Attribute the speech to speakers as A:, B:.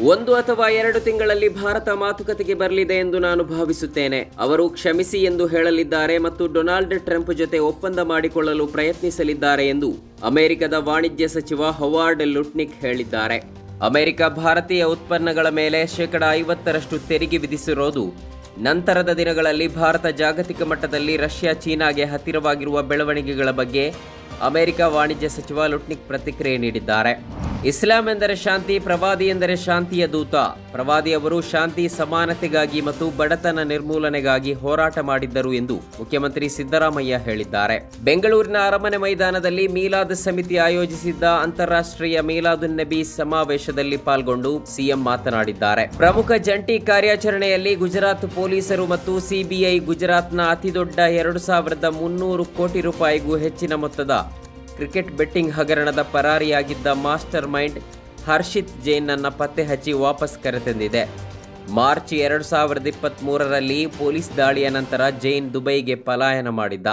A: 1 ಅಥವಾ 2 ತಿಂಗಳಲ್ಲಿ ಭಾರತ ಮಾತುಕತೆಗೆ ಬರಲಿದೆ ಎಂದು ನಾನು ಭಾವಿಸುತ್ತೇನೆ. ಅವರು ಕ್ಷಮಿಸಿ ಎಂದು ಹೇಳಲಿದ್ದಾರೆ ಮತ್ತು ಡೊನಾಲ್ಡ್ ಟ್ರಂಪ್ ಜೊತೆ ಒಪ್ಪಂದ ಮಾಡಿಕೊಳ್ಳಲು ಪ್ರಯತ್ನಿಸಲಿದ್ದಾರೆ ಎಂದು ಅಮೆರಿಕದ ವಾಣಿಜ್ಯ ಸಚಿವ ಹವಾರ್ಡ್ ಲುಟ್ನಿಕ್ ಹೇಳಿದ್ದಾರೆ. ಅಮೆರಿಕ ಭಾರತೀಯ ಉತ್ಪನ್ನಗಳ ಮೇಲೆ 50% ತೆರಿಗೆ ವಿಧಿಸಿರೋದು ನಂತರದ ದಿನಗಳಲ್ಲಿ ಭಾರತ ಜಾಗತಿಕ ಮಟ್ಟದಲ್ಲಿ ರಷ್ಯಾ ಚೀನಾಗೆ ಹತ್ತಿರವಾಗಿರುವ ಬೆಳವಣಿಗೆಗಳ ಬಗ್ಗೆ ಅಮೆರಿಕ ವಾಣಿಜ್ಯ ಸಚಿವ ಲುಟ್ನಿಕ್ ಪ್ರತಿಕ್ರಿಯೆ ನೀಡಿದ್ದಾರೆ. ಇಸ್ಲಾಂ ಎಂದರೆ ಶಾಂತಿ, ಪ್ರವಾದಿ ಎಂದರೆ ಶಾಂತಿಯ ದೂತ. ಪ್ರವಾದಿಯವರು ಶಾಂತಿ, ಸಮಾನತೆಗಾಗಿ ಮತ್ತು ಬಡತನ ನಿರ್ಮೂಲನೆಗಾಗಿ ಹೋರಾಟ ಮಾಡಿದ್ದರು ಎಂದು ಮುಖ್ಯಮಂತ್ರಿ ಸಿದ್ದರಾಮಯ್ಯ ಹೇಳಿದ್ದಾರೆ. ಬೆಂಗಳೂರಿನ ಅರಮನೆ ಮೈದಾನದಲ್ಲಿ ಮೀಲಾದ್ ಸಮಿತಿ ಆಯೋಜಿಸಿದ್ದ ಅಂತಾರಾಷ್ಟ್ರೀಯ ಮೀಲಾದುನ್ ನಬಿ ಸಮಾವೇಶದಲ್ಲಿ ಪಾಲ್ಗೊಂಡು ಸಿಎಂ ಮಾತನಾಡಿದ್ದಾರೆ. ಪ್ರಮುಖ ಜಂಟಿ ಕಾರ್ಯಾಚರಣೆಯಲ್ಲಿ ಗುಜರಾತ್ ಪೊಲೀಸರು ಮತ್ತು ಸಿಬಿಐ ಗುಜರಾತ್ನ ಅತಿದೊಡ್ಡ 2,300 ಕೋಟಿ ರೂಪಾಯಿಗೂ ಹೆಚ್ಚಿನ ಮೊತ್ತದ ಕ್ರಿಕೆಟ್ ಬೆಟ್ಟಿಂಗ್ ಹಗರಣದ ಪರಾರಿಯಾಗಿದ್ದ ಮಾಸ್ಟರ್ ಮೈಂಡ್ ಹರ್ಷಿತ್ ಜೈನ್ನನ್ನು ಪತ್ತೆ ಹಚ್ಚಿ ವಾಪಸ್ ಕರೆತಂದಿದೆ. ಮಾರ್ಚ್ 2023ರಲ್ಲಿ ಪೊಲೀಸ್ ದಾಳಿಯ ನಂತರ ಜೈನ್ ದುಬೈಗೆ ಪಲಾಯನ ಮಾಡಿದ್ದ.